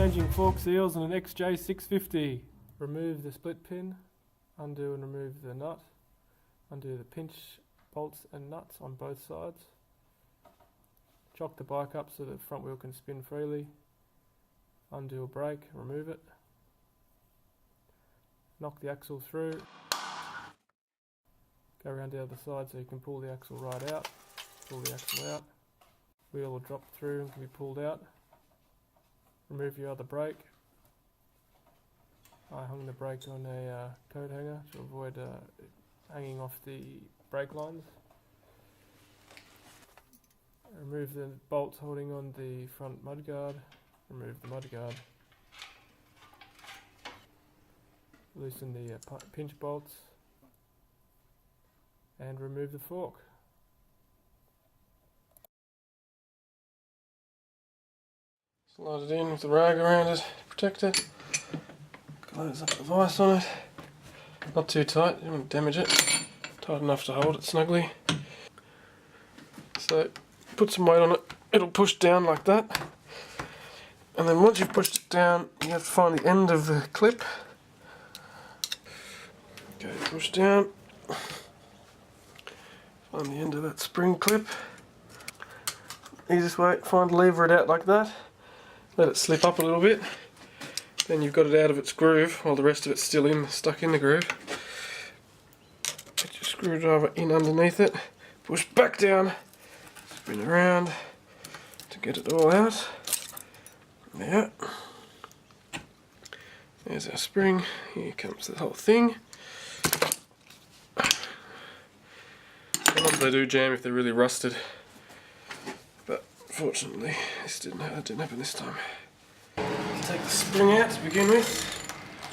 Changing fork seals on an XJ650. Remove the split pin, undo and remove the nut, undo the pinch bolts and nuts on both sides. Chock the bike up so the front wheel can spin freely. Undo a brake, remove it. Knock the axle through. Go around the other side so you can pull the axle right out. Pull the axle out. Wheel will drop through and can be pulled out. Remove your other brake. I hung the brake on a coat hanger to avoid hanging off the brake lines. Remove the bolts holding on the front mudguard. Remove the mudguard. Loosen the pinch bolts and remove the fork. Slide it in with the rag around it to protect it. Close up the vise on it. Not too tight, you don't want to damage it. Tight enough to hold it snugly. So put some weight on it, it'll push down like that. And then once you've pushed it down, you have to find the end of the clip. Okay, push down. Find the end of that spring clip. Easiest way, lever it out like that. Let it slip up a little bit. Then you've got it out of its groove while the rest of it's still stuck in the groove. Put your screwdriver in underneath it. Push back down. Spin around to get it all out. There. There's our spring. Here comes the whole thing. Sometimes they do jam if they're really rusted. But fortunately, that didn't happen this time. Take the spring out to begin with.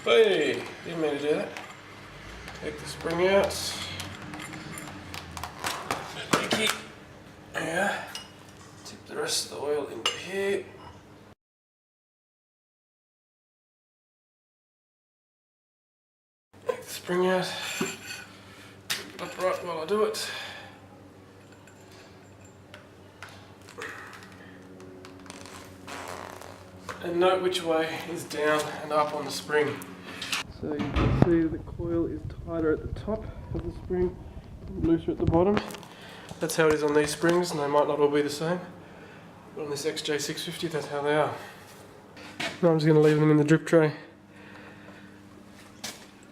Hey, didn't mean to do that. Take the spring out. Leaky. Yeah. Tip the rest of the oil into here. Take the spring out. Keep it upright while I do it. And note which way is down and up on the spring. So you can see the coil is tighter at the top of the spring, looser at the bottom. That's how it is on these springs, and they might not all be the same. But on this XJ650, that's how they are. Now I'm just going to leave them in the drip tray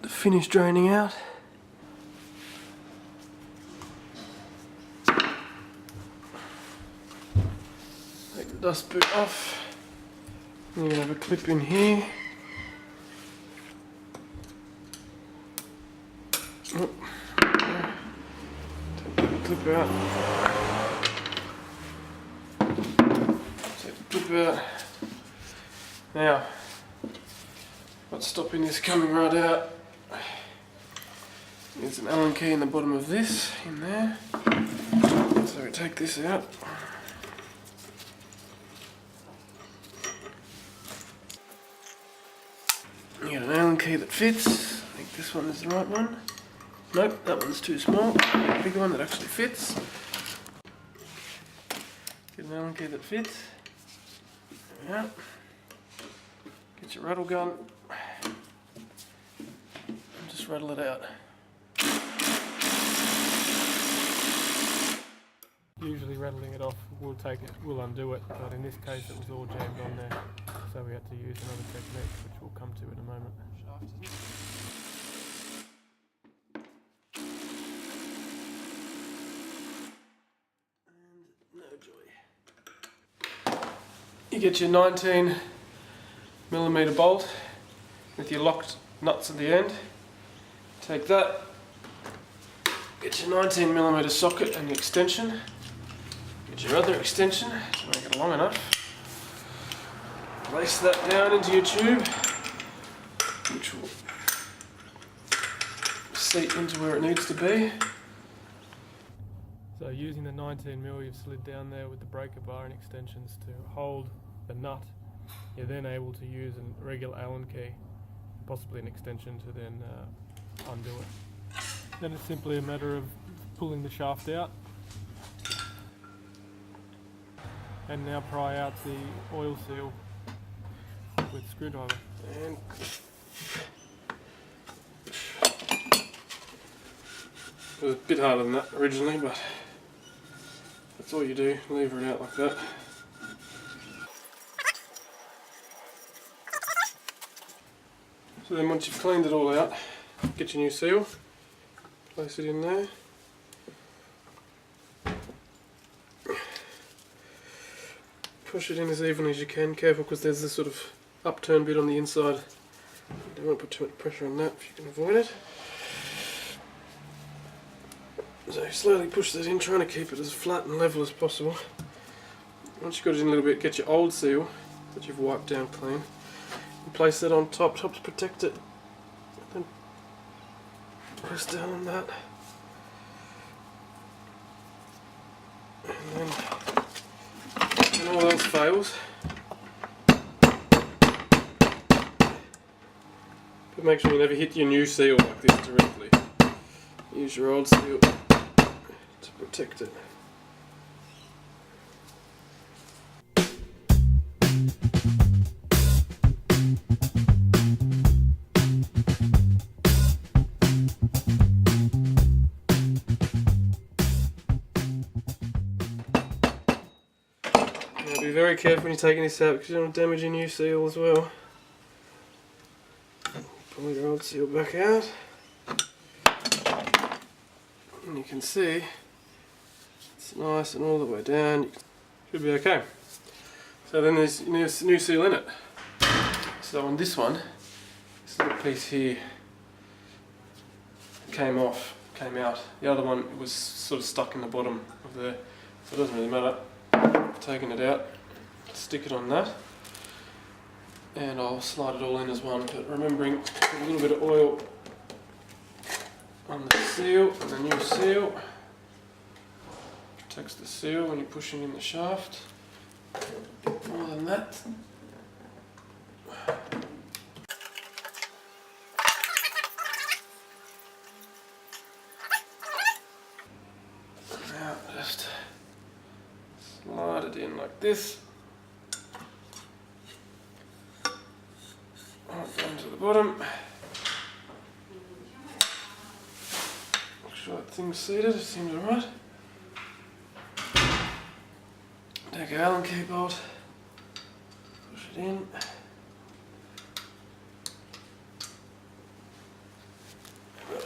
to finish draining out. Take the dust boot off. You're going to have a clip in here. Oh. Take the clip out. Take the clip out. Now, what's stopping this coming right out? There's an Allen key in the bottom of this, in there. So we take this out. You got an Allen key that fits. I think this one is the right one. Nope, that one's too small. Get a bigger one that actually fits. Get an Allen key that fits. There we are. Get your rattle gun. And just rattle it out. Usually rattling it off will undo it, but in this case it was all jammed on there. So we had to use another technique, which we'll come to in a moment. And no joy. You get your 19mm bolt with your locked nuts at the end. Take that. Get your 19mm socket and the extension. Get your other extension to make it long enough. Place that down into your tube, which will seat into where it needs to be. So using the 19mm you've slid down there with the breaker bar and extensions to hold the nut, you're then able to use a regular Allen key, possibly an extension to then undo it. Then it's simply a matter of pulling the shaft out. And now pry out the oil seal. with a screwdriver. And it was a bit harder than that originally, but that's all you do, lever it out like that. So then once you've cleaned it all out, get your new seal, place it in there. Push it in as evenly as you can, careful because there's this sort of upturn bit on the inside. You don't want to put too much pressure on that if you can avoid it. So slowly push that in, trying to keep it as flat and level as possible. Once you've got it in a little bit, get your old seal that you've wiped down clean and place that on top, helps protect it. Then press down on that. And then when all else fails, but make sure you never hit your new seal like this directly. Use your old seal to protect it. Now be very careful when you're taking this out because you don't want to damage your new seal as well. Pull your old seal back out. And you can see it's nice and all the way down. Should be okay. So then there's new seal in it. So on this one, this little piece here came out. The other one was sort of stuck in the bottom of there, so it doesn't really matter. Taking it out, stick it on that, and I'll slide it all in as one. But remembering a little bit of oil on the seal, and the new seal protects the seal when you're pushing in the shaft. More than that. Now just slide it in like this. Right down to the bottom. Make sure that thing's seated, it seems alright. Take our Allen key bolt, push it in.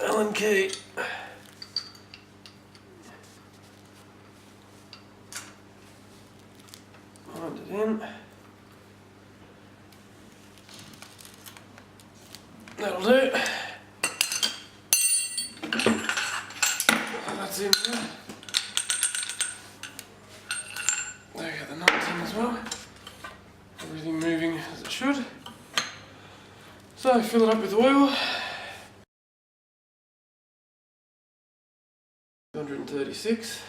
Allen key. Wind it in. That'll do. That's in there. There you go, the nuts in as well. Everything moving as it should. So fill it up with oil. 236.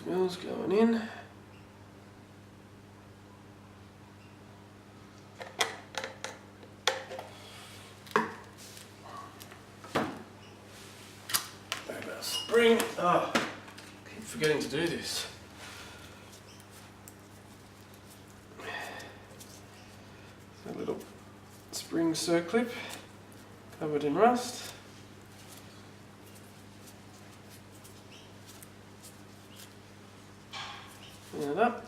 Mils going in. About spring. Oh, keep forgetting to do this. A little spring circlip covered in rust. Clean it up.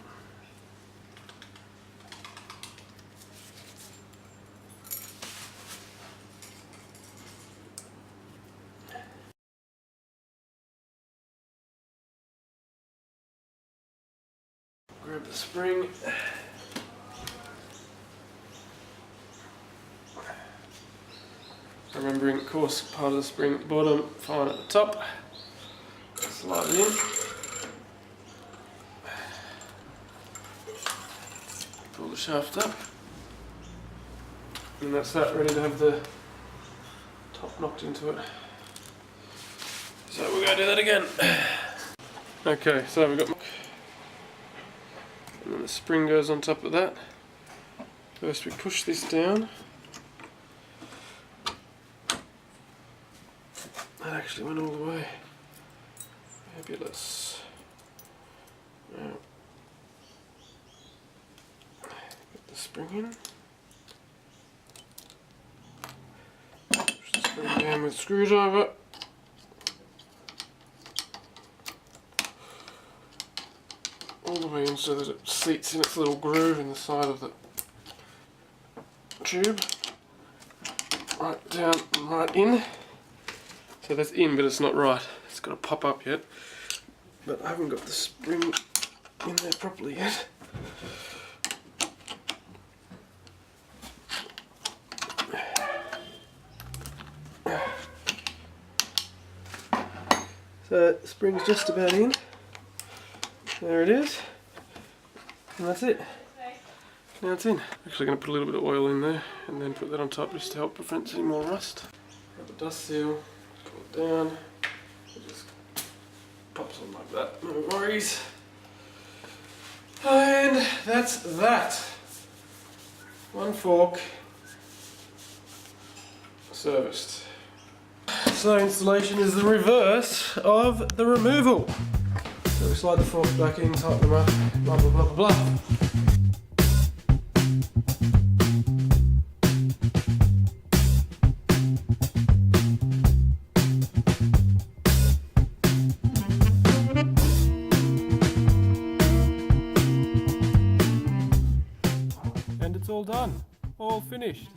Grab the spring. Remembering, of course, part of the spring at the bottom, fine at the top. Slide it in. Pull the shaft up. And that's that, ready to have the top knocked into it. So we're going to do that again. Okay, so we've got... And then the spring goes on top of that. First we push this down. That actually went all the way. Fabulous. Now, get the spring in. Push the spring down with a screwdriver. All the way in so that it seats in its little groove in the side of the tube. Right down and right in. So that's in, but it's not right. It's got to pop up yet. But I haven't got the spring in there properly yet. So the spring's just about in. There it is. And that's it. Now it's in. Actually going to put a little bit of oil in there and then put that on top just to help prevent any more rust. Grab a dust seal, pull it down, it just pops on like that, no worries. And that's that. One fork, serviced. So installation is the reverse of the removal. So we slide the forks back in, tighten them up, blah blah blah blah blah. And it's all done, all finished.